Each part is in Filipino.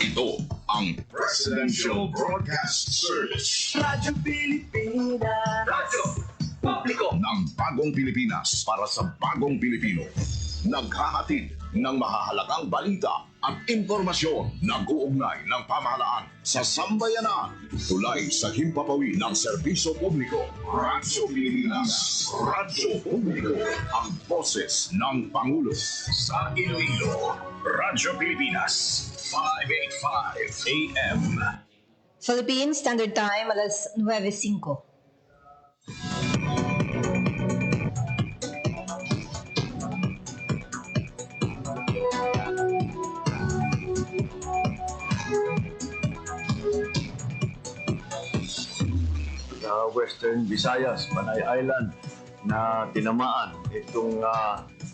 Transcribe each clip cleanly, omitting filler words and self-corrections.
Ito ang Presidential Broadcast Service. Radyo Pilipinas. Radyo Publiko ng Bagong Pilipinas para sa Bagong Pilipino. Naghahatid ng mahahalagang balita at impormasyon na uugnay ng pamahalaan sa sambayanan. Tulay sa himpapawi ng serbisyo publiko. Radyo Pilipinas. Radyo Publiko. Ang boses ng Pangulo. Sa Iloilo, Radyo Pilipinas. 585 AM. Philippine Standard Time, alas 9:05. Sa Western Visayas, Panay Island, na tinamaan itong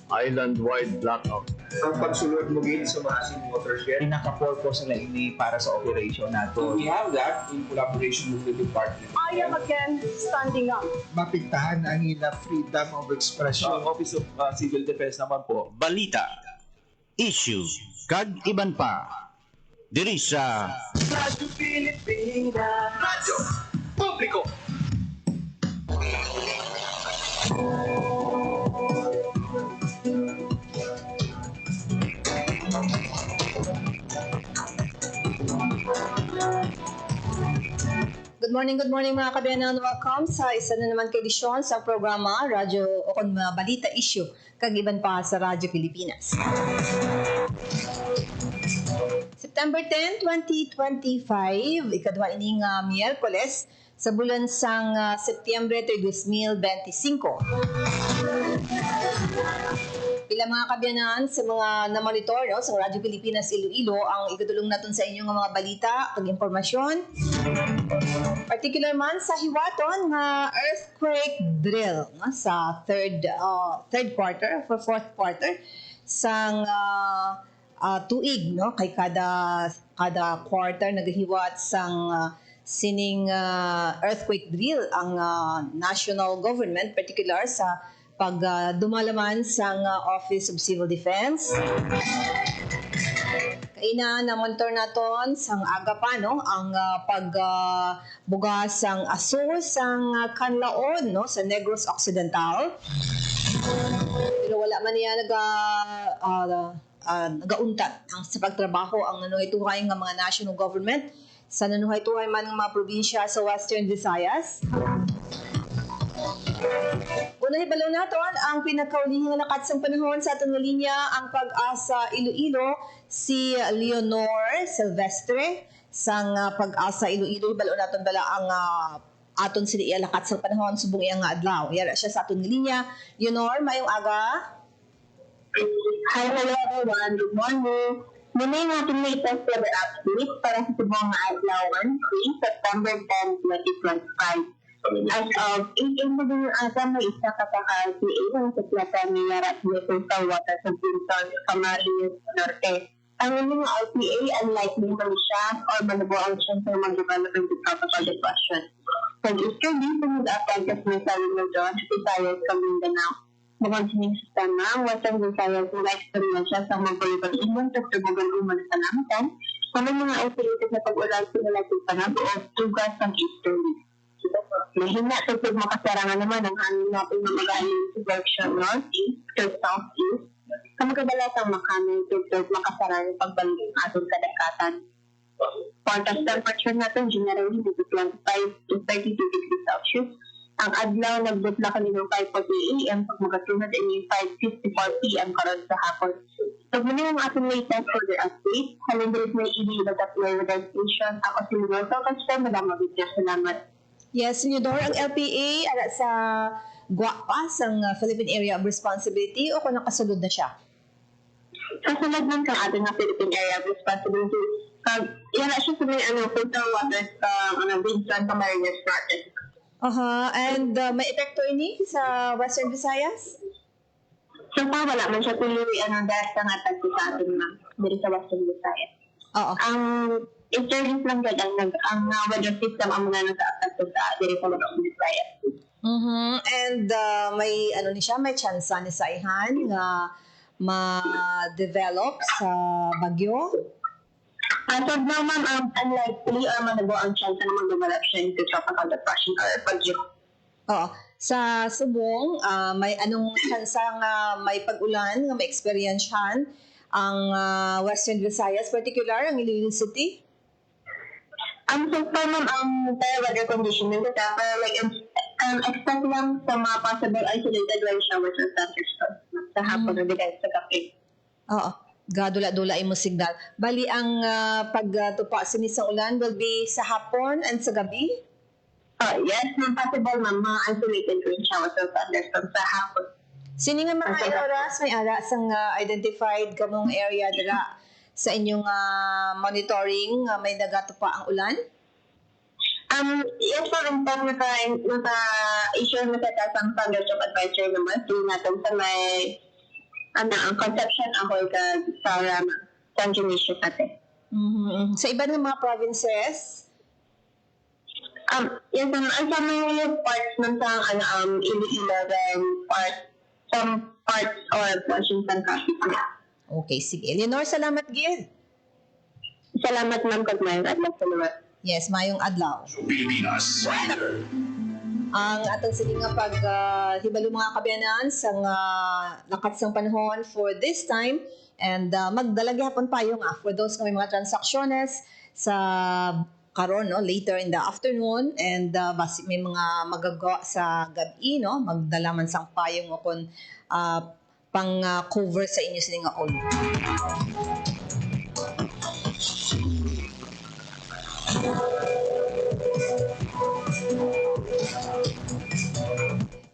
island-wide blackout. Ang pagsulod mo gate sa massive watershed. Pinaka-purpose nila ini para sa operation nato. We have that in collaboration with the department. I am again standing up. Mapigtahan ang ila freedom of expression. Sa Office of Civil Defense naman po, balita, issue, kag iban pa. Diri sa Radyo Pilipinas. Radyo Publiko. Good morning mga kabayanan. Welcome sa isa na naman kay edisyon sa programa Radyo o kung Balita Issue, kagiban pa sa Radyo Pilipinas. September 10, 2025, ikadwa ining Miyerkules sa bulan sang Setyembre 2025. Bilang mga kabyanan sa mga namonitor sa Radyo Pilipinas Iloilo, ang ikatulong natin sa inyong mga balita at impormasyon. Particular man sa hiwaton nga earthquake drill sa third quarter, for fourth quarter sang tuig kay kada quarter naghiwat sang sining earthquake drill ang national government, particular sa pagdumalaman sa Office of Civil Defense. Kaina na monitor naton sang aga pa ang pagbugas sang aso sang Canlaon sa Negros Occidental. Pero wala man niya nagauntat ang sa pagtrabaho ang nanuhay-tuhay nga mga national government sa nanuhay-tuhay man ng mga probinsya sa Western Visayas. Una hibalo naton ang pinakaulihing lakat sa panahon sa atong linya ang Pag-asa Iloilo, si Leonor Silvestre sang Pag-asa Iloilo. Hibalo naton bala ang aton sila ilakat sa panahon subong iyang adlaw. Yara siya sa atong linya. Leonor, mayong aga. Hi, hello everyone. Good morning. Muna yung ating latest weather update para sa subong adlaw September 10, 2025. As of 8 AM ng aga, may isa kapaka-LPA ng Suplata ni Yarat Coastal Water sa Pinton, Camarines Norte. Ang mga LPA unlikely na siya or manubo ang chance ng mag-develop ng tropical depression. Sa easterly, mag-apagkas ng Saling Luzon, Visayas, Mindanao. Bukod sa mga sistema, ang Western Visayas na experience sa mga ibang tagtubugan umang sa namitan, sa mga isolated na pag-ulan sila sa panabo o tugas ng easterly. Mahina ito pag makasarangan naman ang hangin natin na magaling sa direction northeast to southeast. Sa magkadalasang makaming ito makasarangan pagbalik ng atong kadakatan. Forecast temperature natin generally dito 25 to 32 degrees Celsius. Ang adlaw nagbutla kanina 5:40 AM pag magatunod ay 5:54 PM karon sa hapon. So muna yung ating latest further update. Halindrid may inilagat na weather station. Ako si Lorenzo Castro. Madama Bidya. Salamat. Yes, Leonor, ang LPA ara sa GWAPAS, ang Philippine Area of Responsibility, o kung nakasunod na siya? Kasunod man kang ating Philippine Area of Responsibility. Yan na siya sa may coastal waters Vincent Camarines Norte. And may epekto ini sa Western Visayas? So far, wala man siya tuloy dahil sa natag sa ating dito sa Western Visayas. Oo. Ang interviews lang gad ang weather system ang mga nasa-affect sa dito sa Western Visayas. And may ni siya, may chance ni sa ihan nga ma-develop sa bagyo? As of now, ma'am, unlikely or manago ang chance na mag-develop siya into tropical depression or bagyo. Oo. Sa Subong, may anong tsansang may pag-ulan nga may experiensyahan ang Western Visayas, particular ang Iloilo City? So far, ma'am, ang fair weather condition nito pero like, expect lang sa mga possible isolated rain showers or thunderstorms sa hapon or di kahit sa gabi. Oo. Gadula-dula mo signal. Bali, ang pagtupa sinisang ulan will be sa hapon and sa gabi? Yes, ma'am, possible, ma'am, mga isolated rain showers or thunderstorms sa hapon. Sino nga mga oras may ara sang identified kamong area dira sa inyong monitoring may nagatupa ang ulan? Yes, ma'am, in fact, naka-issue na sa isang thunderstorm advisory naman natin sa may ang Concepcion ako sa San Dionisio pati. Sa iba ng mga provinces? Yes, sa may parts ng Iloilo then some parts or Washington County. Okay, sige. Leonor, salamat gid. Salamat, ma'am, kag may adlaw salamat. Yes, mayong adlaw. Pilipinas weather. Ang atong sining nga hibalo mga kabayanan sang lakat sang panahon for this time and magdalagi hapon payo nga for those nga may mga transactions sa karon no later in the afternoon and basi may mga magagawa sa gabi no magdala man sang payong o kon pang cover sa inyo sining nga all.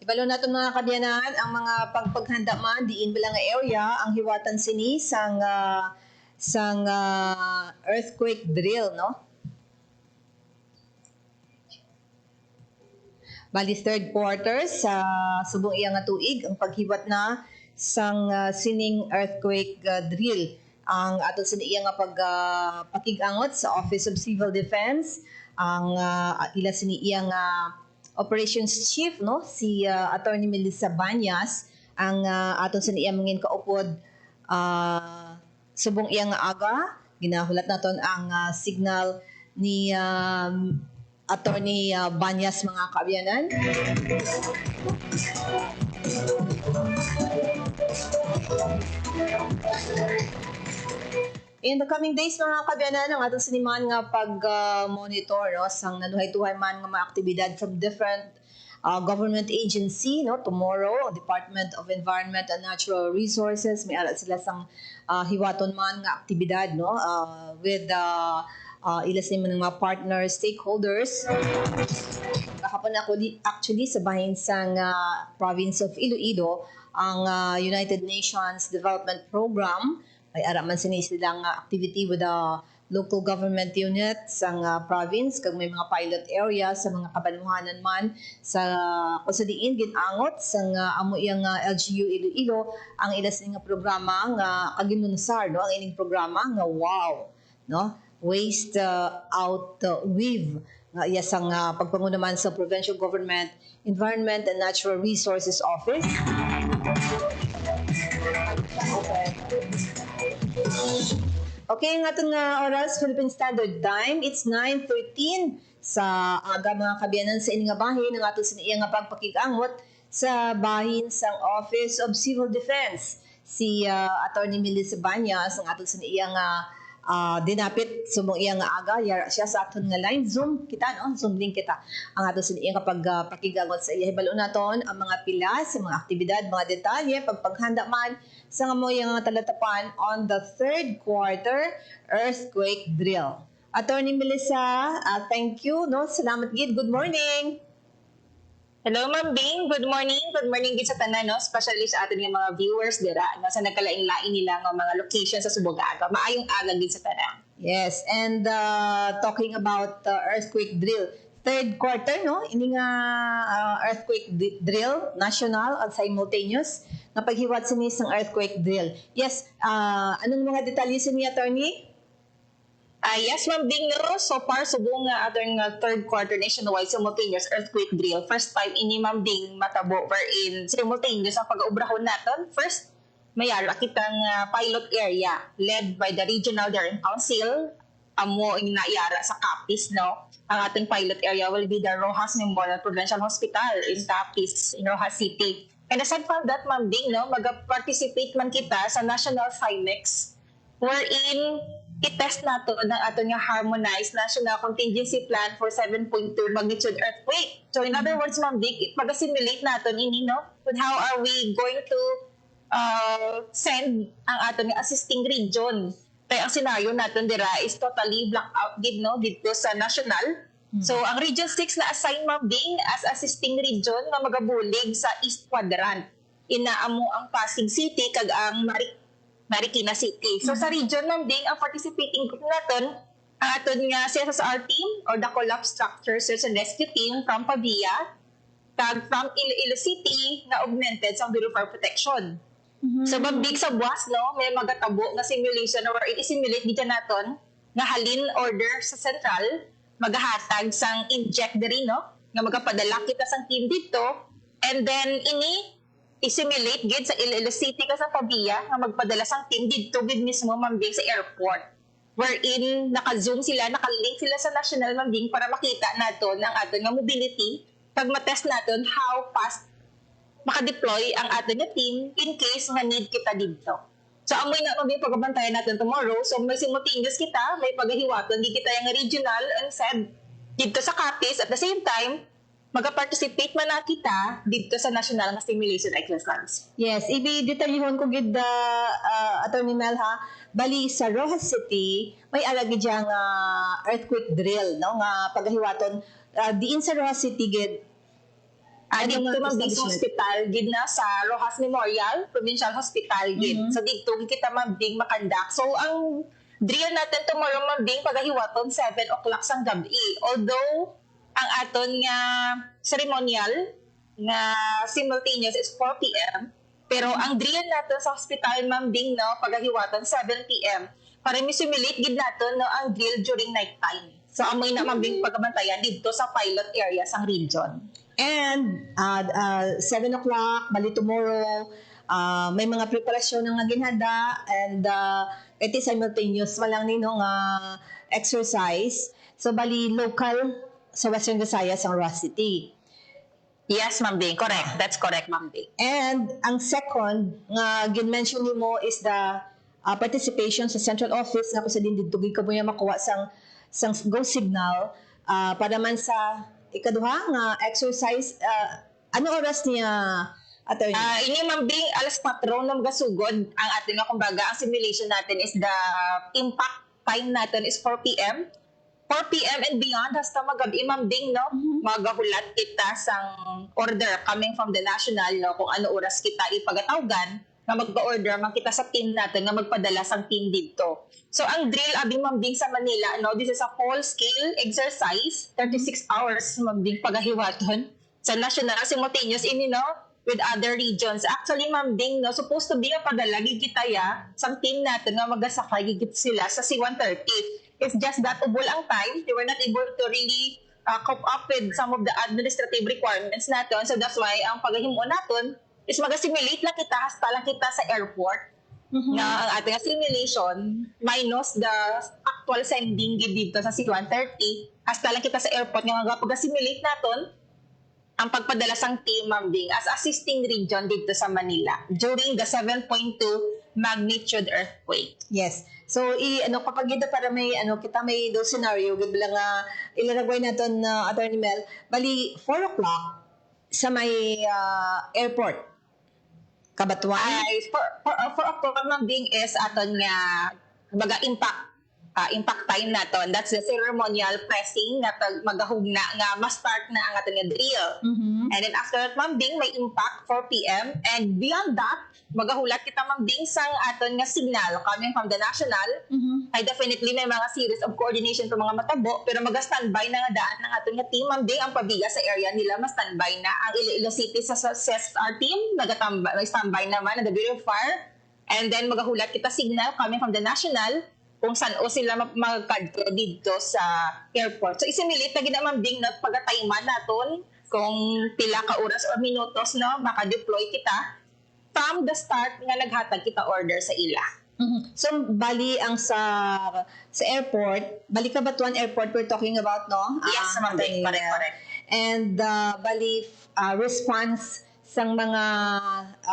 Ibalo natin mga kabyanan ang mga pagpaghanda man diin bilang nga area ang hiwatan sini sang earthquake drill no. Bali third quarter sa subong iya nga tuig ang paghiwat na sang sining earthquake drill ang aton sa iya nga pakigangot sa Office of Civil Defense ang ila sini iya nga operations chief no si Attorney Melissa Banyas ang aton sa iya mangin kaupod subong iya nga aga ginahulat naton ang signal ni Attorney Banyas mga kaabyanan. In the coming days mga kabyanan ang atong siniman nga pag-monitor no sang naduhay-tuhay man nga mga aktibidad from different government agency no tomorrow Department of Environment and Natural Resources may alat sila sang hiwaton man nga aktibidad no with ilas naman ng mga partner stakeholders. Kahapon ako actually sa bahin sang province of Iloilo ang United Nations Development Program ay araman silang activity with the local government unit sang province kag may mga pilot area sa mga kabanuhanan man sa kusadiin ginangot sang amo iyang LGU Iloilo ang ilas nga programa nga kaginunsar no ang ining programa nga wow no waste out with iya sang pagpanguna man sa Provincial Government Environment and Natural Resources Office. Okay, ang atong oras Philippine Standard Time it's 9:13 sa aga mga kabiyanan sa ining nga bahin ang aton siniya nga pagpakigangot sa bahin sang Office of Civil Defense si Attorney Melissa Banyas ang aton siniya nga dinapit sumong iya nga aga yara siya sa aton nga line zoom kita no zoom link kita ang aton siniya kapag pakigangot sa iya hibalo naton ang mga pila sa mga aktibidad mga detalye pagpaghanda man sa nga mo nga talatapan on the third quarter earthquake drill. Attorney Melissa, thank you no salamat gid good morning. Hello, Ma'am Bing. Good morning. Good morning din sa tanan, no? Especially sa ating mga viewers dira, no? Sa nagkalain-lain nila ng mga location sa Subogaga. Maayong aga din sa tanan. Yes, and talking about earthquake drill, third quarter, no? Ini nga earthquake drill, national at simultaneous, na paghiwat sini sang earthquake drill. Yes, anong mga detalye sini, Attorney? Yes, Ma'am Bing, no? So far, subong nga ating third quarter nationwide simultaneous earthquake drill. First time ini, Ma'am Bing, matabo wherein simultaneous ang pag-aubrahon natin. First, mayara kitang pilot area led by the Regional Daring Council amo ang naiyara sa Capiz, no? Ang ating pilot area will be the Rojas Memorial Provincial Hospital in Capiz, in Rojas City. And aside from that, Ma'am Bing, no, mag-participate man kita sa National FIMEX, wherein i-test nato ng ato nga harmonized National Contingency Plan for 7.2 magnitude earthquake. So in other words, Ma'am Bing, mag-assimilate nato ini, no, with how are we going to send ang ato nga assisting region. Kaya ang scenario natin dira is totally blackout gid, no, dito sa national. So ang Region 6 na assign, Ma'am Bing, as assisting region nga magabulig sa East Quadrant. Inaamo ang Pasig City kag ang Marikina City. So sa region, Ma'am Bing, ang participating group natin, ang aton nga CSSR team or the Collapse Structure Search and Rescue Team from Pavia, kag from Iloilo City na augmented sa Bureau for Protection. So Ma'am Bing, sa buwas, no, may magatabo nga simulation or i-simulate dito naton nga halin order sa central, magahatag sang inject diri, no, nga magapadala kita sang team dito, and then ini i-simulate gid sa Iloilo City ka sa Pavia nga magpadala sang team dito gid mismo, Ma'am Bing, sa airport, wherein naka-zoom sila, naka-link sila sa national, Ma'am Bing, para makita naton ang aton nga mobility pag matest naton how fast maka-deploy ang aton nga team in case nga need kita dito. So amoy na, Ma'am Bing, pagbantayan natin tomorrow. So may simultaneous kita, may paghihiwaton di kita yung regional and said dito sa Capiz. At the same time, mag-participate man na kita dito sa national nga stimulation exercise. Yes, ibi-detalyihon ko gid Attorney Mel, ha. Bali sa Rojas City may aragi diyang earthquake drill, no, nga paghiwaton diin sa Rojas City gid. Dito Ma'am Bing, sa hospital gid na sa Rojas Memorial Provincial Hospital gid. So dito kita, Ma'am Bing, makandak. So ang drill natin tomorrow, Ma'am Bing, paghiwaton 7 o'clock sang gabi. Although ang aton nga ceremonial nga simultaneous is 4 p.m. Pero ang drill natin sa hospital, Ma'am Bing, no, paghiwaton 7 p.m. para mi-simulate gid natin, no, ang drill during night time. So amoy na, Ma'am Bing, pagbantayan dito sa pilot area sang region. And 7 o'clock, bali tomorrow, may mga preparasyon ng ginhada, and it is simultaneous walang ninong exercise. So bali local sa Western Visayas ang Rojas City. Yes, Ma'am Bing, correct. That's correct, Ma'am Bing. And ang second nga gin-mention nimo is the participation sa central office nga kung sa din dito ka mo makuha sang go signal para man sa ikaduha nga exercise. Ano oras niya, Attorney? Ini, Ma'am Bing, alas 4 na magasugod ang ating nga, kumbaga, ang simulation natin is the impact time natin is 4 p.m. 4 p.m. and beyond, hasta magabi, Ma'am Bing, no? Magahulat kita sang order coming from the national, no? Kung ano oras kita ipagatawgan, nga magpa-order man kita sa team natin, nga magpadala sang team dito. So, ang drill, abi, Ma'am Bing, sa Manila, no? This is a full-scale exercise, 36 hours, Ma'am Bing, paghiwaton sa national simultaneous ini, no? With other regions. Actually, Ma'am Bing, no, supposed to be ang padalagi kita ya sa team natin nga magasakay gigit sila sa C-130. It's just that ubol ang time. They were not able to really cope up with some of the administrative requirements natin. So that's why ang paghahimo natin is mag-assimilate lang kita, hasta lang kita sa airport na ang ating assimilation minus the actual sending dito sa C-130. Hasta lang kita sa airport nga pag-assimilate natin ang pagpadala sang team, Ma'am Bing, as assisting region dito sa Manila during the 7.2 magnitude earthquake. Yes. So kapag ito para may kita may do scenario gid lang ilalagay naton Attorney Mel, bali 4 o'clock sa may airport Kabatuan. Ay for October, Ma'am Bing, is aton nga baga impact time naton. That's the ceremonial pressing nga magahugna nga ma-start na ang aton nga drill. And then after that, Ma'am Bing, may impact 4 p.m. And beyond that, magahulat kita, Ma'am Bing, sang aton nga signal coming from the national. Ay definitely may mga series of coordination sa mga matabo, pero maga-standby na nga daan ng aton nga team, Ma'am Bing, ang Pavia sa area nila, ma-standby na. Ang Iloilo City sa CSR team, may standby naman ang the Bureau of Fire. And then magahulat kita signal coming from the national kung saan o sila magkadto dito sa airport. So isimilate na gina, Ma'am Bing, na pagkatayman naton kung pila ka oras or minutos, no, maka-deploy kita from the start nga naghatag kita order sa ila. So, bali ang sa airport, bali Cabatuan Airport we're talking about, no? Yes, Ma'am Bing. Correct. And bali response sang mga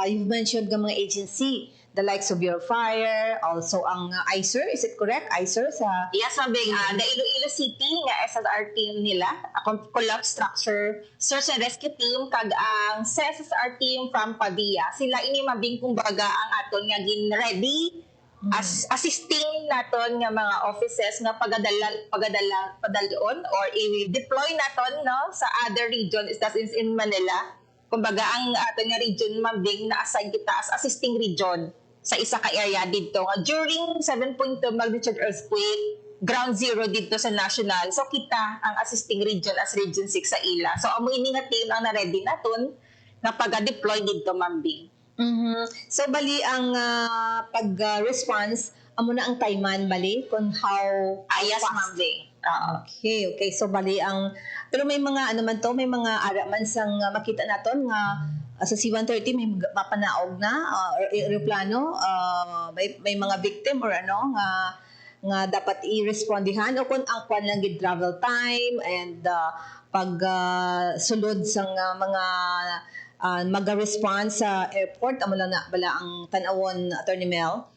you've mentioned ng mga agency, the likes of Your Fire, also ang ICER, is it correct? ICER sa Yes, Ma'am Bing. The Iloilo City nga SSR team nila, a collapse structure search and rescue team kag ang SSR team from Pavia. Sila ini Ma'am Bing kumbaga ang aton nga gin ready as assisting naton nga mga offices nga padalon or i-deploy naton no sa other region is that is in Manila. Kumbaga ang aton nga region Ma'am Bing na assign kita as assisting region sa isa ka area dito nga during 7.2 magnitude earthquake ground zero dito sa national. So kita ang assisting region as region 6 sa ila. So amo ini nga team ang na-ready naton nga pag-deploy dito Ma'am Bing. So bali ang pag-response amo na ang timeman bali kung how Yes, fast. Ma'am Bing. Okay. So bali ang pero may mga ano man to, may mga ara man sang makita naton nga sa C-130 may mapanaog na eroplano, may mga victim or ano nga dapat i-respondihan o kung ang kwan lang gid travel time and pag sulod sang mga mag-response sa airport amo lang na bala ang tan-awon Attorney Mel.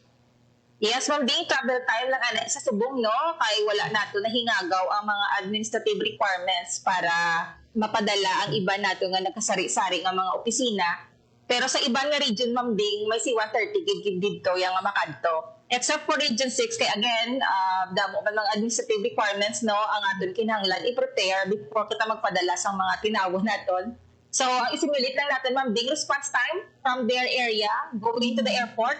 Yes, Ma'am Bing, travel time lang ana sa subong no kay wala nato nahingagaw ang mga administrative requirements para mapadala ang iba nato nga nagkasari-sari nga mga opisina. Pero sa ibang nga region Ma'am Bing, may C-130 gid dito yang makadto. Except for region 6 kay again, damo man mga administrative requirements no ang aton kinahanglan i-prepare before kita magpadala sa mga tinawag naton. So, isimulate lang natin Ma'am Bing response time from their area going to the airport.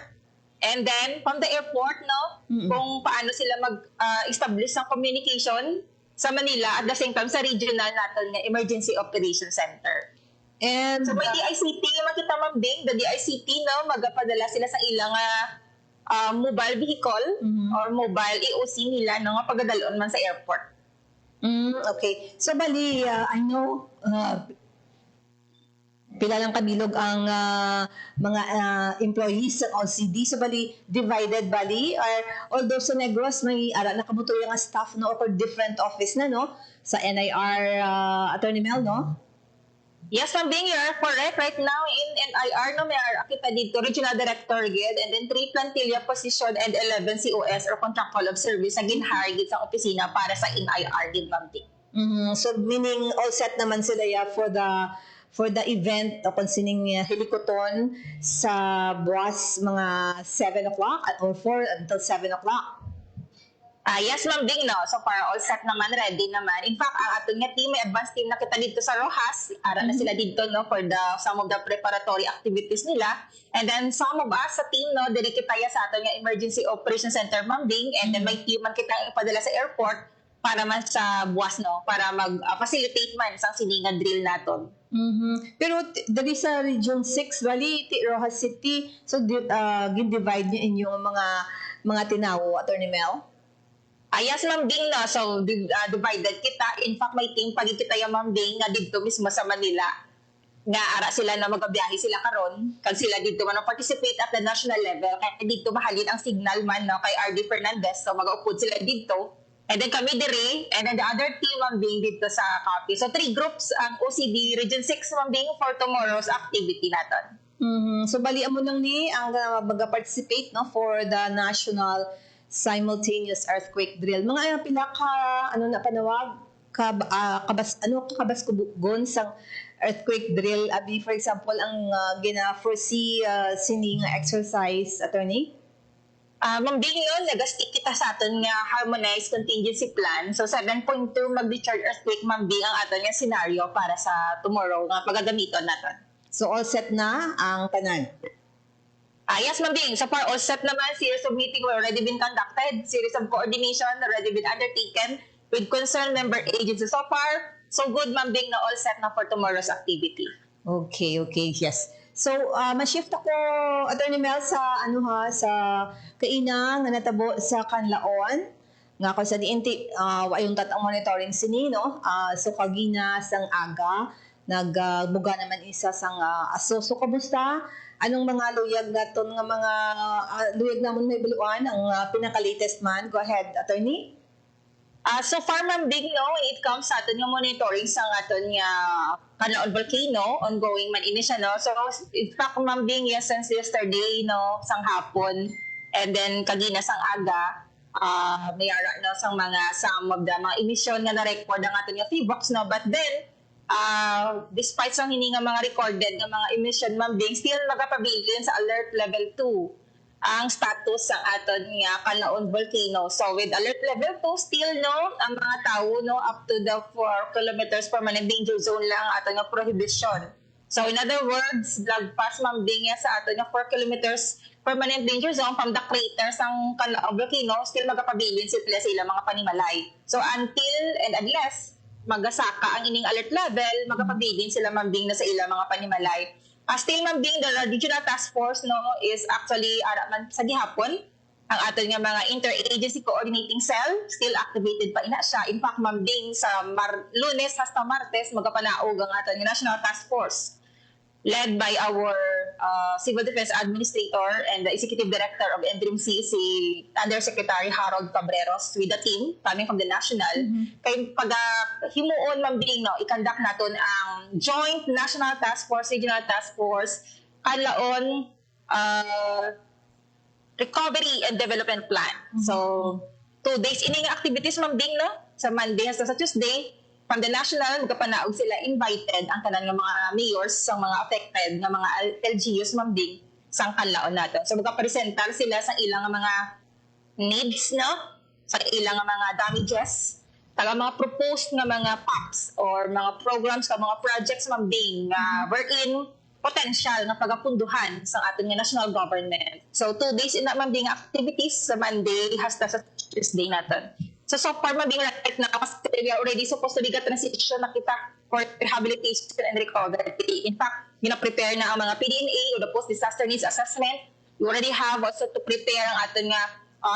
And then, from the airport, no, kung paano sila mag-establish ng communication sa Manila at the same time sa regional natin nga Emergency Operations Center. And so, may DICT, makita Ma'am Bing, the DICT, no, magapadala sila sa ilang mobile vehicle or mobile EOC nila, no, nga pagadalon man sa airport. Okay. So, bali, I know, pila lang kabilog ang mga employees sa OCD. So, bali, divided bali. Or, although sa Negros, may nakabuto yung staff no, for different office na, no? Sa NIR, Attorney Mel, no? Yes, Ma'am Bing, you're correct. Right now, in NIR, no, may kita dito, Regional Director gid and then 3 plantilla position and 11 COS or Contractual of Service na ginhire gid sa opisina para sa NIR gid, Ma'am Bing. So, meaning all set naman sila for the event o concerning helikoton sa buwas mga 7 o'clock or 4 until 7 o'clock. Yes, Ma'am Bing, no. So para all set naman, ready naman. In fact, ang aton nga team, may advanced team na kita dito sa Rojas. Ara na sila dito, no, for some of the preparatory activities nila. And then some of us sa team, no, dili kita sa aton nga Emergency Operations Center, Ma'am Bing. And then may team man kita ipadala sa airport para man sa buwas, no, para mag-facilitate man sa siningan drill naton. Pero dali sa Region 6, bali, Rojas City, so gin-divide niyo inyong mga tinawo, Attorney Mel? Yes, Ma'am Bing, no. So, divided kita. In fact, may team pagi kita yung Ma'am Bing nga dito mismo sa Manila. Nga ara sila na magabiyahe sila karon. Kag sila dito man participate at the national level. Kaya dito mahalin ang signal man, no, kay RD Fernandez. So, mag-upod sila dito. And then kami dire, and then the other team, Ma'am Bing, dito sa Capi. So, 3 groups ang OCD, Region 6, Ma'am Bing, for tomorrow's activity natin. So, balian mo lang ni ang mag-participate, no, for the national simultaneous earthquake drill. Mga pila ka panawag kabaskugon sang earthquake drill abi for example ang gina-foresee sining exercise, Attorney? Ma'am Bing, no, nag-stick kita sa aton nga harmonized contingency plan. So 7.2 mag-discharge earthquake, Ma'am Bing, ang aton nga scenario para sa tomorrow nga pagagamiton naton. So all set na ang tanan. Yes, Ma'am Bing. So far, all set naman. Series of meeting were already been conducted. Series of coordination already been undertaken with concerned member agencies. So far, so good, Ma'am Bing, na all set na for tomorrow's activity. Okay, yes. So, ma-shift ako, Attorney Mel, sa sa kaina nga natabo sa Kanlaon. Nga ako sa DNT, wayong tatang monitoring sini, no? So, kagina sang aga, nagbuga naman isa sang aso. So, kamusta anong mga luyag naton nga mga luyag namon may buluan ang pinaka-latest man. Go ahead, attorney. So far, Ma'am Big, no, when it comes sa aton nga monitoring sa aton nga Canlaon Volcano, ongoing man ini siya, no. So, in fact, Ma'am Big, yes, since yesterday, no, sang hapon, and then kagina sang aga, mayara, no, sang some of the mga emission nga na-record ang aton nga PBOX, no. But then, despite sang hindi nga mga recorded nga mga emission, Ma'am Big, still nagapabilin sa alert level 2 ang status sa aton nga Canlaon Volcano. So with alert level 2 still, no, ang mga tao, no, up to the 4 kilometers permanent danger zone lang aton nga prohibition. So in other words, lagpas Ma'am Bing sa aton nga 4 kilometers permanent danger zone from the craters ang Canlaon Volcano, still magapabilin sila sa ilang mga panimalay. So until and unless magasaka ang ining alert level, magapabilin sila Ma'am Bing na sa ilang mga panimalay. Still, Ma'am Bing, the regional task force, no, is actually man sa gihapon ang aton nga mga interagency coordinating cell, still activated pa ina siya. In fact, Ma'am Bing, sa Lunes hasta Martes magapanaog ang aton nga national task force led by our Civil Defense Administrator and the Executive Director of NDRIMC, si Undersecretary Harold Cabreros, with the team coming from the national. Kay pag himuon, Ma'am Bing, no, i-conduct naton ang Joint National Task Force, Regional Task Force, Canlaon Recovery and Development Plan. So, 2 days ini nga activities, Ma'am Bing, no? Sa Monday hasta sa Tuesday, from the national, magkapanaog sila invited ang tanan nga mga mayors sa mga affected nga mga LGUs, Ma'am Bing, sa Canlaon natin. So magkapresentar sila sa ilang mga needs, no? Sa ilang mga damages, taga mga proposed nga mga PACs or mga programs ka mga projects, Ma'am Bing, wherein potential nga pagapunduhan sa ating nga national government. So 2 days in Ma'am Bing activities sa Monday hasta sa Tuesday natin. So far, Ma'am Bing, right now, kasi we are already supposed to be transition na kita for rehabilitation and recovery. In fact, gina-prepare na ang mga PDNA o the Post-Disaster Needs Assessment. We already have also to prepare ang ating nga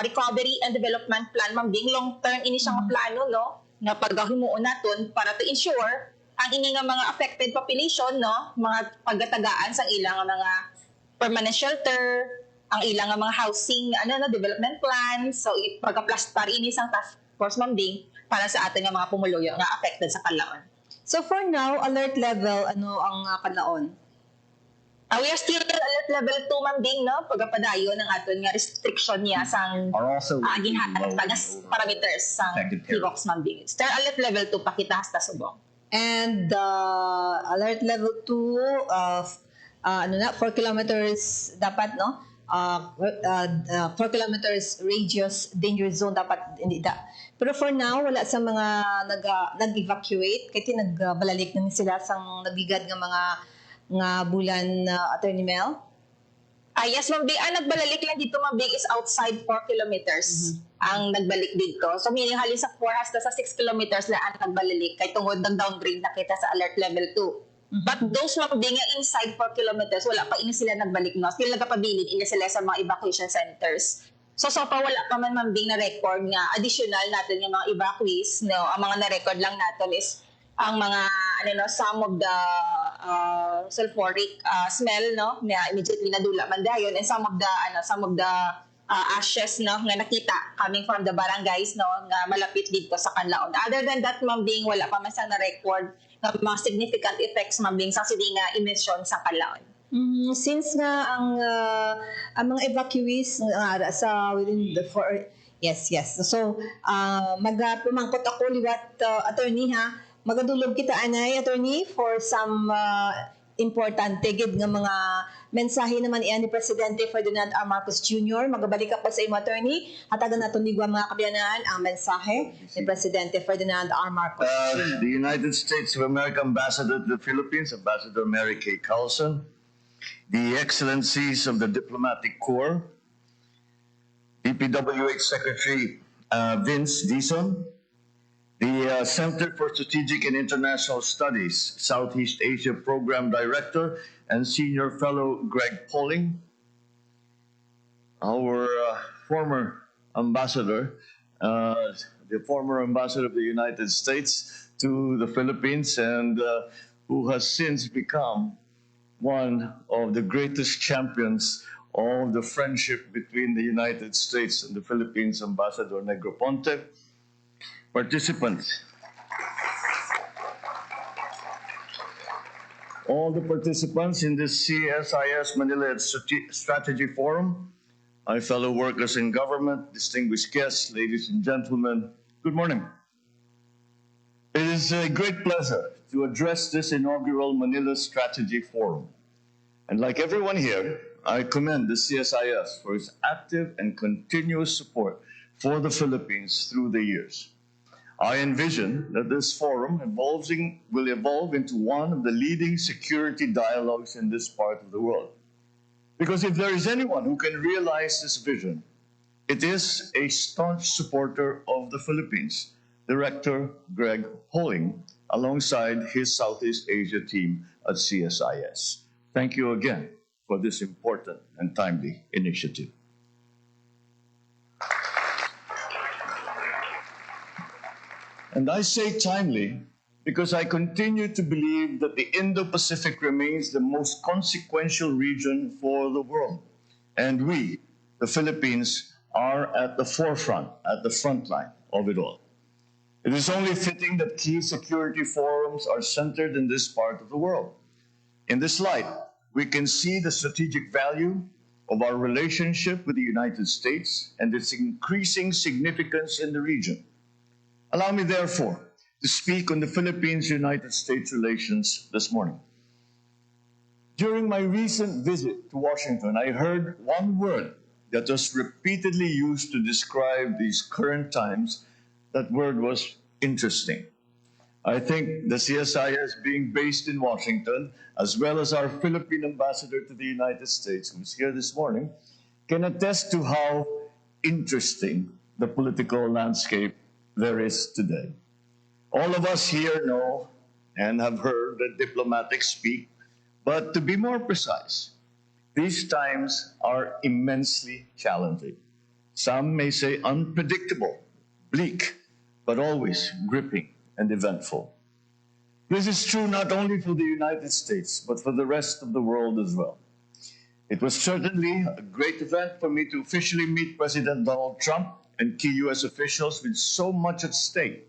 recovery and development plan, Ma'am Bing. Long-term ini siyang plano, no, na paghimuon naton para to ensure ang ini nga mga affected population, no, mga pagatagaan sa ilang mga permanent shelter, ang ilang mga housing development plan. So pagka-plastar ini sang task force, Ma'am Bing, para sa ating mga pumuluyo nga affected sa Canlaon. So for now, alert level ano ang Canlaon? We are still alert level 2, Ma'am Bing, no, pagpadayon ng aton nga restriction niya sang ginhatag parameters sang PBOX, Ma'am Bing. Still alert level 2 pakita hasta subong. And alert level 2 of 4 kilometers dapat, no? 4 kilometers radius danger zone dapat hindi da. Pero for now wala sa mga nag-evacuate kay nagbalalik na sila sang nagigad nga mga bulan, Attorney Mel. Yes, Ma'am Bing, nagbalalik lang dito, Ma'am Bing, is outside 4 kilometers ang nagbalik dito. So meaning halin sa 4 hasta sa 6 kilometers lang ang nagbalik kay tungod ng downgrade na kita sa alert level 2. But those Ma'am Bing inside 4 kilometers, wala pa ini sila nagbalik, no? Still nagapabilin ini sila sa mga evacuation centers. So far wala pa man, Ma'am Bing, na record nga additional natin yung mga evacuees, no? Ang mga na-record lang natin is ang mga some of the sulfuric smell, no, na immediately nadula man dayon, and some of the ashes, no, nga nakita coming from the barangays, no, nga malapit dito sa Canlaon. Other than that, Ma'am Bing, wala pa man sang na-record ng mga significant effects, Ma'am Bing, sa sidi nga emission sa Canlaon. Since nga ang mga evacuees sa within the yes. So magpumangkot ako liwat, attorney, ha, magadulog kita anay, attorney, for some importante gid nga mga mensahe naman iyan ni Presidente Ferdinand R. Marcos Jr. Magabalik ako sa imo, attorney. Hatagan naton ni mga kabiyanan ang mensahe ni Presidente Ferdinand R. Marcos Jr. The United States of America Ambassador to the Philippines, Ambassador Mary Kay Carlson, the Excellencies of the Diplomatic Corps, DPWH Secretary Vince Dizon, the Center for Strategic and International Studies, Southeast Asia Program Director and Senior Fellow Greg Pauling, our former ambassador, the former ambassador of the United States to the Philippines, and who has since become one of the greatest champions of the friendship between the United States and the Philippines, Ambassador Negroponte. Participants. All the participants in this CSIS Manila Strategy Forum, my fellow workers in government, distinguished guests, ladies and gentlemen, good morning. It is a great pleasure to address this inaugural Manila Strategy Forum. And like everyone here, I commend the CSIS for its active and continuous support for the Philippines through the years. I envision that this forum will evolve into one of the leading security dialogues in this part of the world. Because if there is anyone who can realize this vision, it is a staunch supporter of the Philippines, Director Greg Holing, alongside his Southeast Asia team at CSIS. Thank you again for this important and timely initiative. And I say timely because I continue to believe that the Indo-Pacific remains the most consequential region for the world. And we, the Philippines, are at the forefront, at the front line of it all. It is only fitting that key security forums are centered in this part of the world. In this light, we can see the strategic value of our relationship with the United States and its increasing significance in the region. Allow me, therefore, to speak on the Philippines-United States relations this morning. During my recent visit to Washington, I heard one word that was repeatedly used to describe these current times. That word was interesting. I think the CSIS, being based in Washington, as well as our Philippine ambassador to the United States, who's here this morning, can attest to how interesting the political landscape there is today. All of us here know and have heard the diplomatics speak, but to be more precise, these times are immensely challenging. Some may say unpredictable, bleak, but always gripping and eventful. This is true not only for the United States, but for the rest of the world as well. It was certainly a great event for me to officially meet President Donald Trump and key U.S. officials with so much at stake.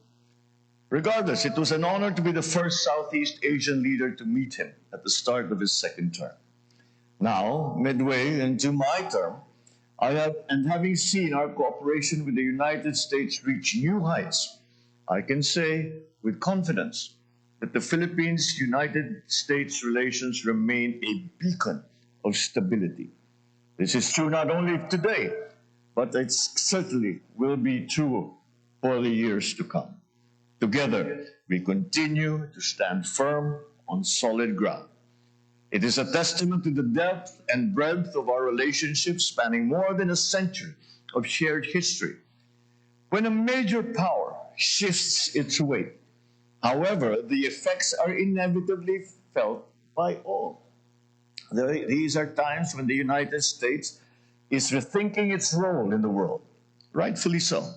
Regardless, it was an honor to be the first Southeast Asian leader to meet him at the start of his second term. Now, midway into my term, having seen our cooperation with the United States reach new heights, I can say with confidence that the Philippines-United States relations remain a beacon of stability. This is true not only today, but it certainly will be true for the years to come. Together, we continue to stand firm on solid ground. It is a testament to the depth and breadth of our relationship spanning more than a century of shared history. When a major power shifts its weight, however, the effects are inevitably felt by all. These are times when the United States is rethinking its role in the world, rightfully so.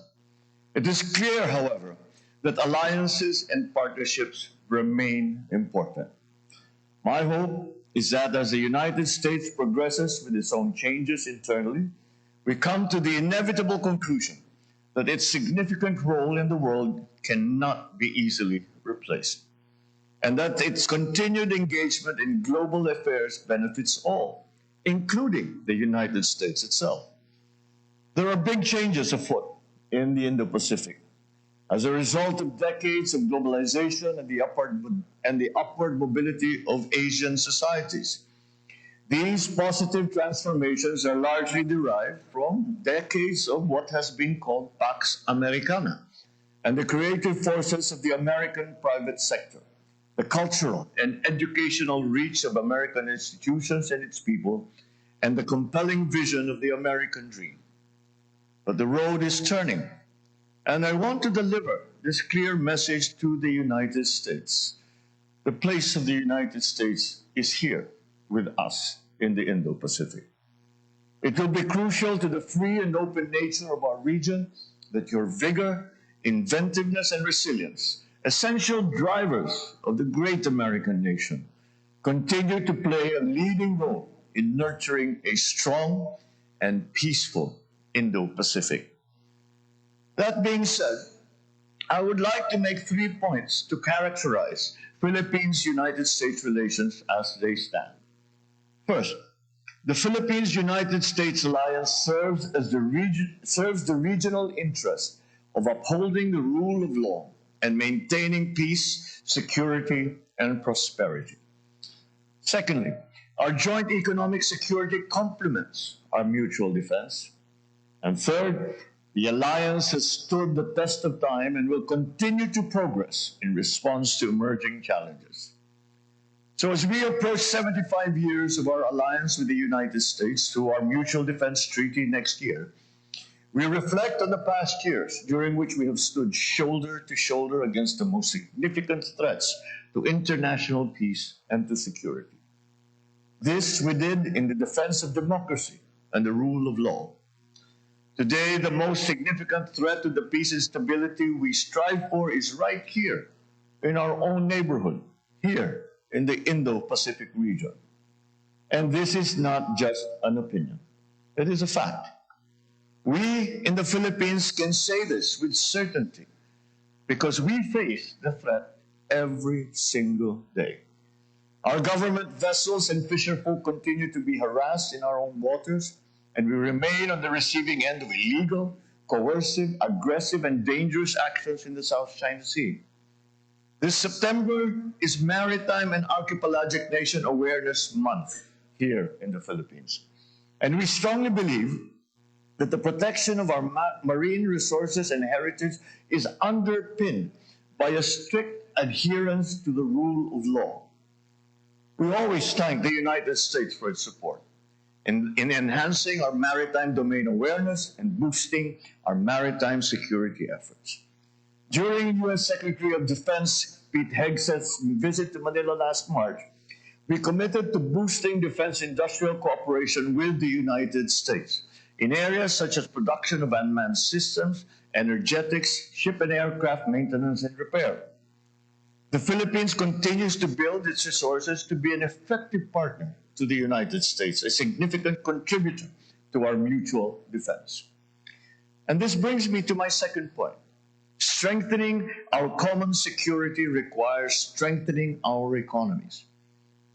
It is clear, however, that alliances and partnerships remain important. My hope is that as the United States progresses with its own changes internally, we come to the inevitable conclusion that its significant role in the world cannot be easily replaced, and that its continued engagement in global affairs benefits all, including the United States itself. There are big changes afoot in the Indo-Pacific as a result of decades of globalization and the upward mobility of Asian societies. These positive transformations are largely derived from decades of what has been called Pax Americana and the creative forces of the American private sector, the cultural and educational reach of American institutions and its people, and the compelling vision of the American dream. But the road is turning, and I want to deliver this clear message to the United States. The place of the United States is here with us in the Indo-Pacific. It will be crucial to the free and open nature of our region that your vigor, inventiveness, and resilience, essential drivers of the great American nation, continue to play a leading role in nurturing a strong and peaceful Indo-Pacific. That being said, I would like to make 3 points to characterize Philippines-United States relations as they stand. First, the Philippines-United States alliance serves the regional interest of upholding the rule of law and maintaining peace, security, and prosperity. Secondly, our joint economic security complements our mutual defense. And third, the alliance has stood the test of time and will continue to progress in response to emerging challenges. So as we approach 75 years of our alliance with the United States through our Mutual Defense Treaty next year, we reflect on the past years during which we have stood shoulder to shoulder against the most significant threats to international peace and to security. This we did in the defense of democracy and the rule of law. Today, the most significant threat to the peace and stability we strive for is right here in our own neighborhood, here in the Indo-Pacific region. And this is not just an opinion. It is a fact. We in the Philippines can say this with certainty because we face the threat every single day. Our government vessels and fisherfolk continue to be harassed in our own waters, and we remain on the receiving end of illegal, coercive, aggressive, and dangerous actions in the South China Sea. This September is Maritime and Archipelagic Nation Awareness Month here in the Philippines. And we strongly believe that the protection of our marine resources and heritage is underpinned by a strict adherence to the rule of law. We always thank the United States for its support in enhancing our maritime domain awareness and boosting our maritime security efforts. During U.S. Secretary of Defense Pete Hegseth's visit to Manila last March, we committed to boosting defense industrial cooperation with the United States in areas such as production of unmanned systems, energetics, ship and aircraft maintenance and repair. The Philippines continues to build its resources to be an effective partner to the United States, a significant contributor to our mutual defense. And this brings me to my second point. Strengthening our common security requires strengthening our economies.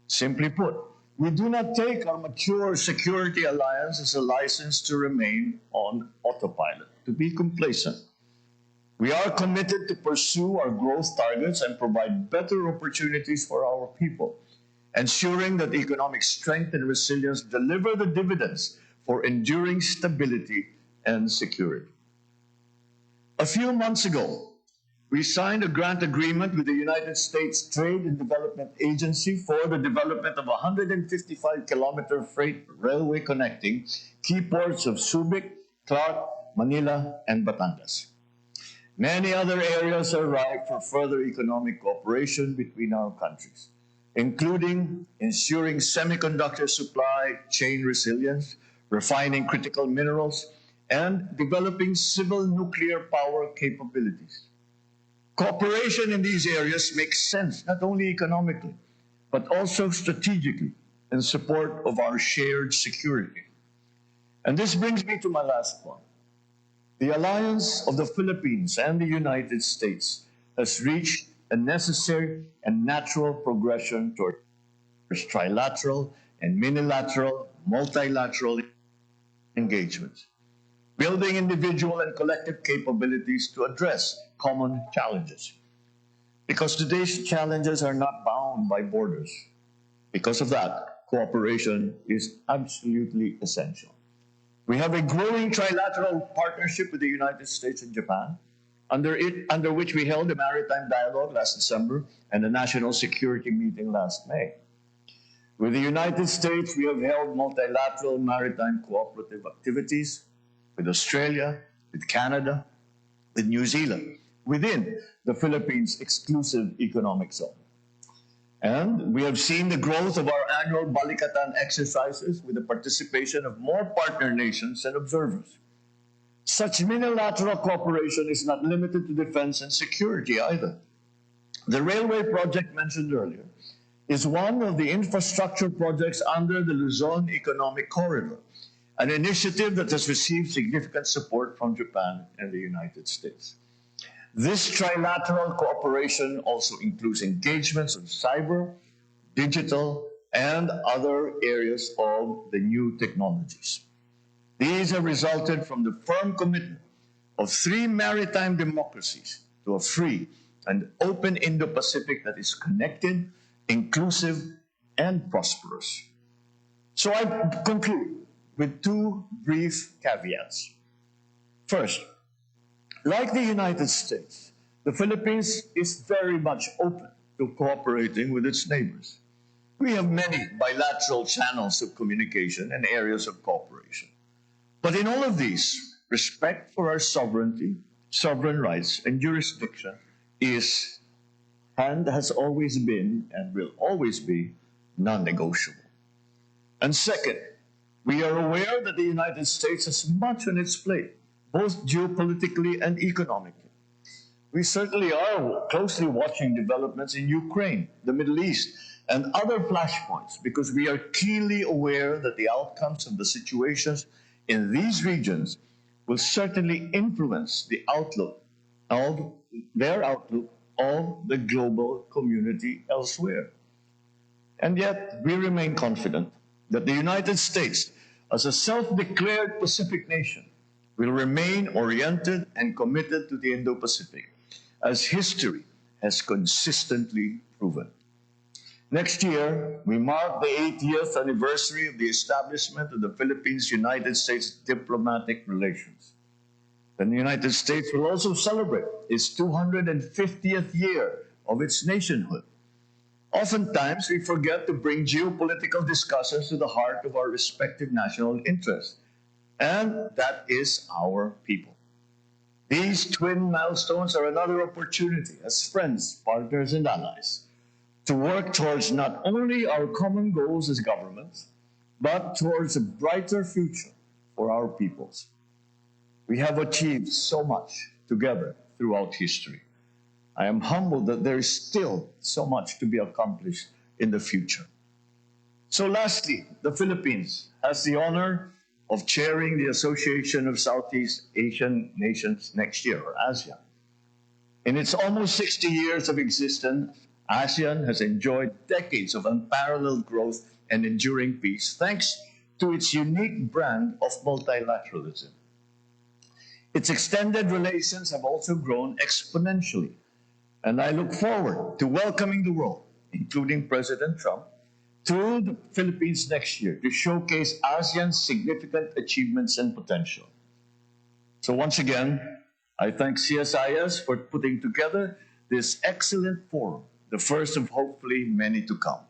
Simply put, we do not take our mature security alliance as a license to remain on autopilot, to be complacent. We are committed to pursue our growth targets and provide better opportunities for our people, ensuring that economic strength and resilience deliver the dividends for enduring stability and security. A few months ago, we signed a grant agreement with the United States Trade and Development Agency for the development of a 155-kilometer freight railway connecting key ports of Subic, Clark, Manila, and Batangas. Many other areas are ripe for further economic cooperation between our countries, including ensuring semiconductor supply chain resilience, refining critical minerals, and developing civil nuclear power capabilities. Cooperation in these areas makes sense not only economically, but also strategically in support of our shared security. And this brings me to my last point. The alliance of the Philippines and the United States has reached a necessary and natural progression towards trilateral and minilateral, multilateral engagements, building individual and collective capabilities to address common challenges. Because today's challenges are not bound by borders. Because of that, cooperation is absolutely essential. We have a growing trilateral partnership with the United States and Japan, under which we held a maritime dialogue last December and a national security meeting last May. With the United States, we have held multilateral maritime cooperative activities with Australia, with Canada, with New Zealand, within the Philippines' exclusive economic zone. And we have seen the growth of our annual Balikatan exercises with the participation of more partner nations and observers. Such minilateral cooperation is not limited to defense and security either. The railway project mentioned earlier is one of the infrastructure projects under the Luzon Economic Corridor, an initiative that has received significant support from Japan and the United States. This trilateral cooperation also includes engagements on cyber, digital, and other areas of the new technologies. These have resulted from the firm commitment of 3 maritime democracies to a free and open Indo-Pacific that is connected, inclusive, and prosperous. So I conclude with 2 brief caveats. First, like the United States, the Philippines is very much open to cooperating with its neighbors. We have many bilateral channels of communication and areas of cooperation. But in all of these, respect for our sovereignty, sovereign rights, and jurisdiction is and has always been and will always be non-negotiable. And second, we are aware that the United States has much on its plate, both geopolitically and economically. We certainly are closely watching developments in Ukraine, the Middle East, and other flashpoints because we are keenly aware that the outcomes of the situations in these regions will certainly influence the outlook of the global community elsewhere. And yet, we remain confident that the United States, as a self-declared Pacific nation, will remain oriented and committed to the Indo-Pacific, as history has consistently proven. Next year, we mark the 80th anniversary of the establishment of the Philippines-United States diplomatic relations. The United States will also celebrate its 250th year of its nationhood. Oftentimes, we forget to bring geopolitical discussions to the heart of our respective national interests, and that is our people. These twin milestones are another opportunity as friends, partners, and allies to work towards not only our common goals as governments, but towards a brighter future for our peoples. We have achieved so much together throughout history. I am humbled that there is still so much to be accomplished in the future. So lastly, the Philippines has the honor of chairing the Association of Southeast Asian Nations next year, or ASEAN. In its almost 60 years of existence, ASEAN has enjoyed decades of unparalleled growth and enduring peace thanks to its unique brand of multilateralism. Its extended relations have also grown exponentially, and I look forward to welcoming the world, including President Trump, to the Philippines next year to showcase ASEAN's significant achievements and potential. So once again, I thank CSIS for putting together this excellent forum, the first of hopefully many to come.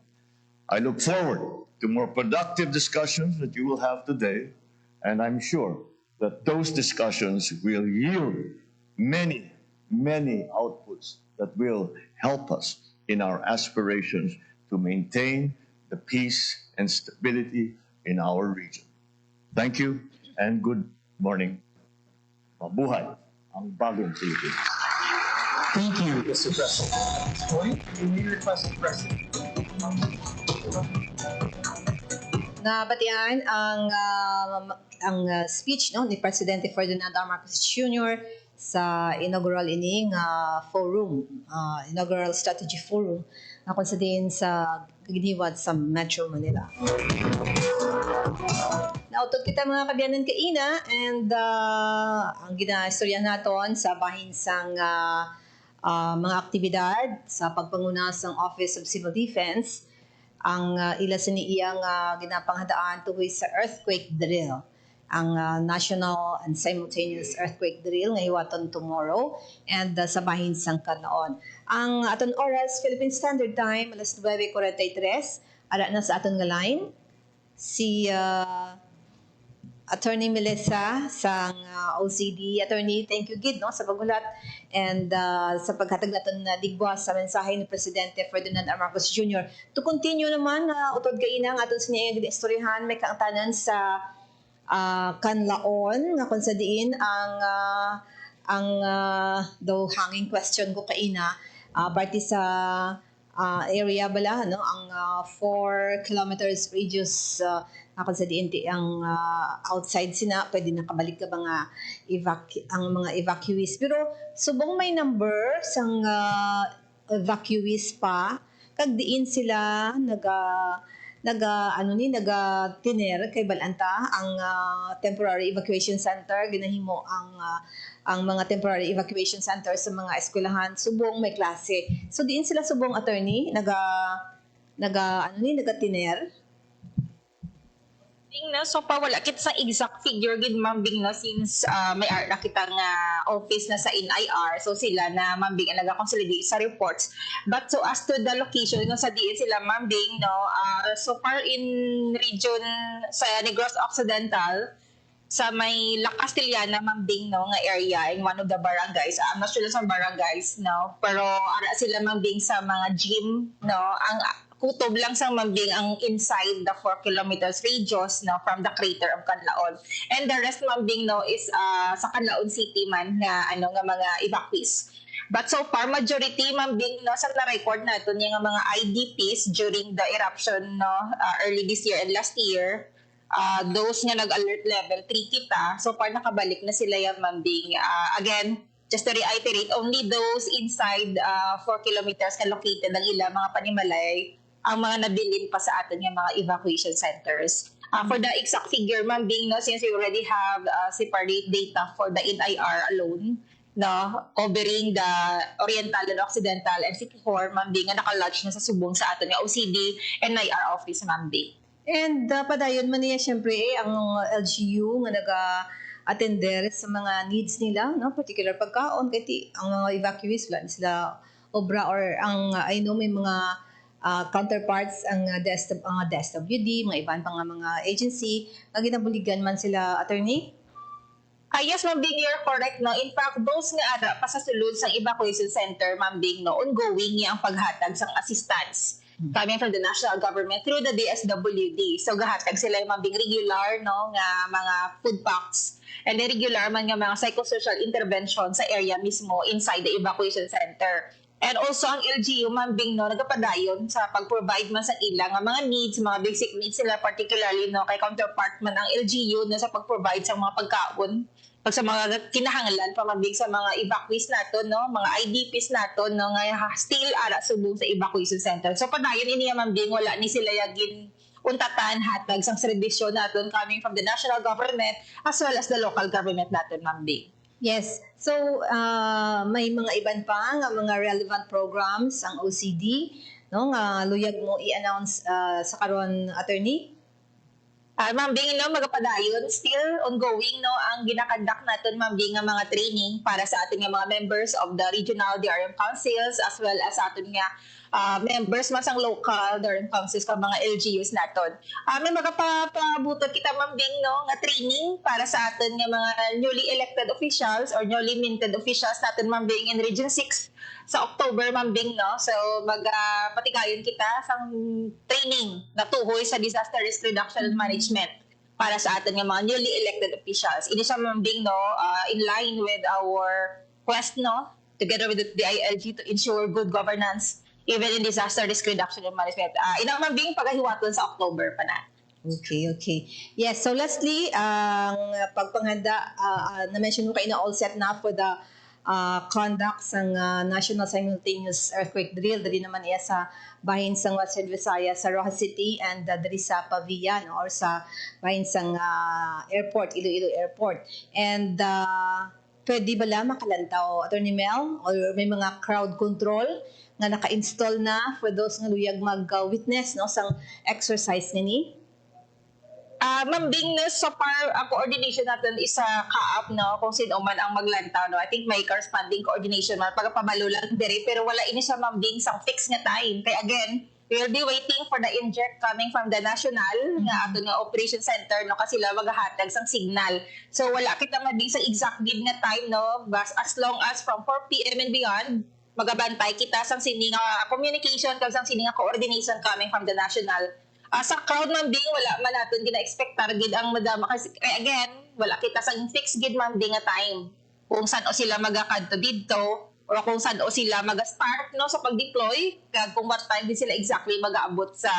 I look forward to more productive discussions that you will have today, and I'm sure that those discussions will yield many, many outputs that will help us in our aspirations to maintain the peace and stability in our region. Thank you and good morning. Mabuhay ang bagong Pilipinas. Thank you, Mr. President. At this point, we request the President. Nabatian ang speech ni Presidente Ferdinand R. Marcos Jr. sa inaugural forum, inaugural strategy forum na kung sa giniwad sa Metro Manila. Nautod kita mga kabiyanan kaina and ang ginaistorya naton sa bahinsang mga aktibidad sa pagpanguna sa Office of Civil Defense ang ila sa iyang ginapanghadaan tuhoy sa earthquake drill, ang national and simultaneous earthquake drill nga hiwaton tomorrow and sa bahinsang kanaon. Ang aton oras Philippine Standard Time alas 9:43 ara na sa aton nga line si Attorney Melissa sa OCD. Attorney, thank you gid sa pagulat and sa paghatag naton na digwa sa mensahe ni Presidente Ferdinand R. Marcos Jr. To continue naman, utod kaina ang aton sa niya istoryahan may kaangtanan sa kanlaon nga kung sa diin ang daw hanging question ko kaina parte sa area bala no ang 4 kilometers radius ako sa DNT ang outside sina pwede nakabalik ka mga ang mga evacuees pero subong may number sang evacuees pa kag diin sila naga tiner kay balanta ang temporary evacuation center ginahimo ang mga temporary evacuation center sa mga eskwelahan subong may klase so diin sila subong attorney naga tiner Bing no, so pa wala kita sa exact figure gid Ma'am Bing no since may art na kita nga office na sa NIR so sila na Ma'am Bing ang nagakonsolidate sa reports but so as to the location no sa diin sila Ma'am Bing no so far in region sa Negros Occidental sa may La Castellana Ma'am Bing no nga area in one of the barangays I'm not sure sa barangays no pero ara sila Ma'am Bing sa mga gym no ang kutob lang sa Ma'am Bing ang inside the 4 kilometers radius no from the crater of Canlaon. And the rest Ma'am Bing no is sa Canlaon City man nga nga mga evacuees. But so far majority Ma'am Bing no sa na-record naton nga mga IDPs during the eruption no early this year and last year. Those nga nag-alert level 3 kita so far nakabalik na sila yung Ma'am Bing. Again just to reiterate, only those inside 4 kilometers na located ang ilang mga panimalay ang mga nabilin pa sa atin yung mga evacuation centers. For the exact figure, Ma'am Bing, no, since we already have separate data for the NIR alone, no, covering the Oriental and Occidental and Sikihor, Ma'am Bing, nga nakalodge na sa subong sa atin yung OCD NIR office, Ma'am Bing. And padayon man niya syempre ang LGU nga naga-attender sa mga needs nila, no, particular pagkaon kay ang mga evacuees wala sila obra or ang I know may mga counterparts ang DSWD, mga iban pang mga agency nga ginabuligan man sila attorney. Yes, Ma'am Bing, you're correct. No? In fact, those nga ara pa sa sulod sa evacuation center, Ma'am Bing, no, ongoing ang paghatag sang assistance coming from the national government through the DSWD. So gahatag sila yung Ma'am Bing regular no nga mga food packs and then regular man nga mga psychosocial intervention sa area mismo inside the evacuation center. And also ang LGU Ma'am Bing no nagapadayon sa pag-provide man sa ilang nga mga needs, mga basic needs sila particularly no kay counterpart man ang LGU no sa pag-provide sa mga pagkaon pag sa mga kinahanglan pa Ma'am Bing sa mga evacuees nato no, mga IDPs nato no nga still ara subong sa evacuation center. So padayon ini Ma'am Bing wala ni sila yagin untatan hatag sang serbisyo naton coming from the national government as well as the local government naton Ma'am Bing. Yes. So, may mga iban pa nga mga relevant programs ang OCD, no, nga luyag mo i-announce sa karon attorney? Ma'am Bing, no, magapadayon, still ongoing no ang ginakandak natin Ma'am Bing nga mga training para sa ating mga members of the regional DRM councils as well as ating nga members man sang local DRM councils ka mga LGUs naton. May magapabutot kita Ma'am Bing no nga training para sa atin nga mga newly elected officials or newly minted officials natin Ma'am Bing in Region 6 sa October Ma'am Bing no. So magpatigayon kita sang training na tuhoy sa disaster risk reduction and management para sa atin nga mga newly elected officials. Ini siya Ma'am Bing no in line with our quest no together with the DILG to ensure good governance even in disaster risk reduction and management. Ina Ma'am Bing pagahiwaton sa October pa na. Okay. Yes, so lastly, ang pagpanghanda, na-mention mo kayo na all set na for the conduct ng National Simultaneous Earthquake Drill. Dali naman iya sa bahin sang Western Visayas sa Rojas City and dali sa Pavia no, or sa bahin sang airport, Iloilo Airport. And pwede bala makalantaw, Attorney Mel, or may mga crowd control nga naka-install na for those nga luyag mag-witness no, sang exercise nga ni? Ma'am Bing, so far, ang coordination natin is ka-up, no? Kung sino man ang maglantaw, no? I think may corresponding coordination man. Pagpabalo lang diri, pero wala ini siya, Ma'am Bing, sang fix nga time. Kaya again, we will be waiting for the inject coming from the national nga ato nga operation center, no? Kasi sila maghahatag sang signal. So wala kita Ma'am Bing sa exact gid nga time, no? But as long as from 4 p.m. and beyond, magabantay kita sang sini nga communication kag sang sini nga coordination coming from the national. Sa crowd Ma'am Bing, wala man natin gina-expect target ang madama kasi again, wala kita sa fixed gid Ma'am Bing nga time. Kung saan o sila magakadto didto or kung saan o sila mag-start no sa pag-deploy, kag kung what time din sila exactly mag-aabot sa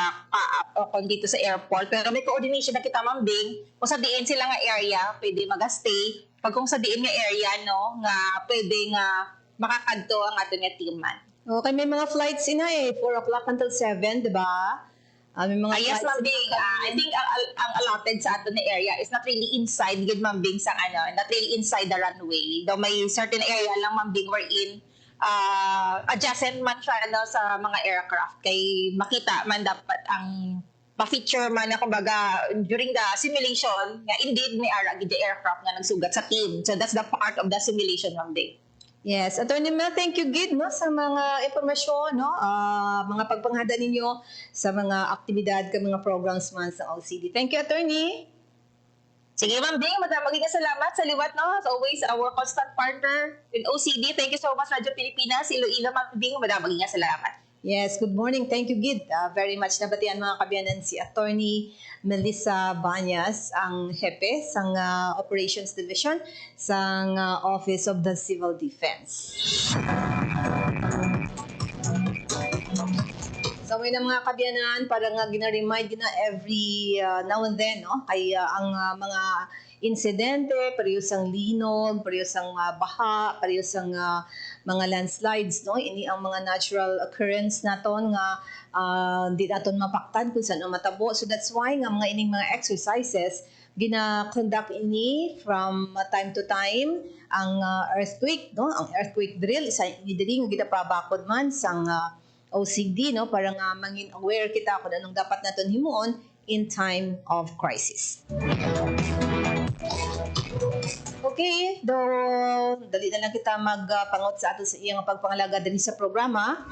o kung dito sa airport. Pero may coordination na kita, Ma'am Bing, kung sa diin sila nga area pwede mag-stay, pag kung sa diin nga area no nga pwede nga makakadto ang ato nga team man. Okay, may mga flights ina 4 o'clock until 7, di ba? May mga Yes, Ma'am Bing. I think ang allotted sa ato na area is not really inside, good Ma'am Bing, sa not really inside the runway. Though may certain area lang, Ma'am Bing, wherein adjacent man siya sa mga aircraft. Kay makita man dapat ang pa-feature man na kumbaga during the simulation nga indeed may ara gid the aircraft nga nagsugat sa team. So that's the part of the simulation, Ma'am Bing. Yes, Attorney Mel, thank you Gid no sa mga impormasyon no, mga pagpanghada ninyo sa mga aktibidad ka mga programs man sa OCD. Thank you, Attorney. Sige, Ma'am Bing, maging salamat sa liwat no. As always, our constant partner in OCD. Thank you so much, Radyo Pilipinas, Iloilo, Ma'am Bing, maging salamat. Yes, good morning. Thank you, Gid. Very much nabatian mga kabiyanan si Attorney Melissa Banyas, ang hepe sang Operations Division sang Office of the Civil Defense. So may na mga kabiyanan, parang gina-remind na every now and then, no? Kay ang mga insidente, parehas ang linog, parehas ang baha, parehas ang mga landslides, no? Ini ang mga natural occurrence naton nga di naton mapaktan kung saan matabo. So that's why nga mga ining mga exercises gina-conduct ini from time to time ang earthquake, no? Ang earthquake drill isa ini diri nga gidapabakod man sang OCD, no? Para nga mangin aware kita kung anong dapat naton himuon in time of crisis. Okay, dali na lang kita magpangot sa ato sa iyang pagpangalaga dali sa programa.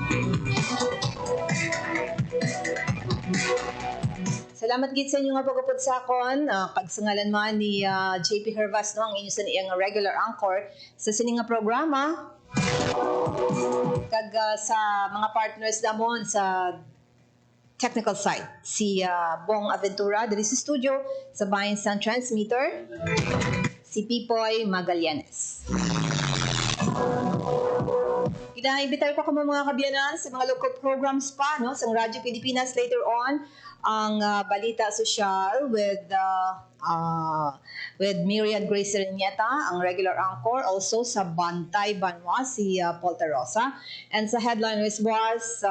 Salamat gid sa inyo nga pagupod sa akon. Pagsangalan man ni JP Hervas, no, ang inyo sa iyang regular anchor sa sining nga programa. Kag sa mga partners namon sa technical side, si Bong Aventura dali sa studio sa bahin sa transmitter, si Pipoy Magallanes. Kinaibitar ko mga kabiyanan sa mga local programs pa, no, sa Radyo Pilipinas later on, ang balita sosyal with Myriad Grace Serenieta, ang regular anchor, also sa Bantay Banwa, si Paul Tarosa, and sa Headline News Boss,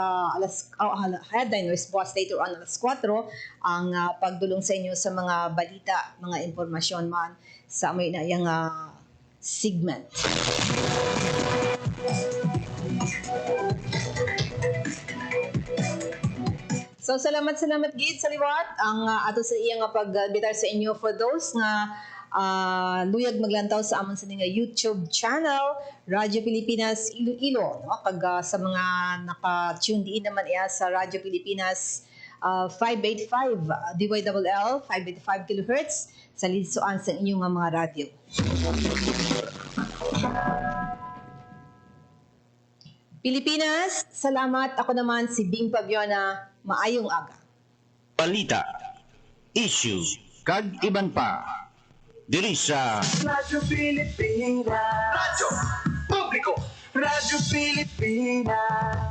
Headline News Boss later on alas 4, ang pagdulong sa inyo sa mga balita, mga impormasyon man sa may na yung segment. So salamat gid sa liwat ang ato sa iya nga pagbitar sa inyo for those nga luyag maglantaw sa amon sa nga YouTube channel Radyo Pilipinas Iloilo, no? Pag sa mga naka-tune din naman iya sa Radyo Pilipinas 585 DYLL 585 kHz sa lidsoan sa inyong mga radyo. Pilipinas, salamat. Ako naman si Bing Pabiona. Maayong aga. Balita, issue, kag iban pa. Diri sa Radyo Pilipinas. Radyo Publiko. Radyo Pilipinas.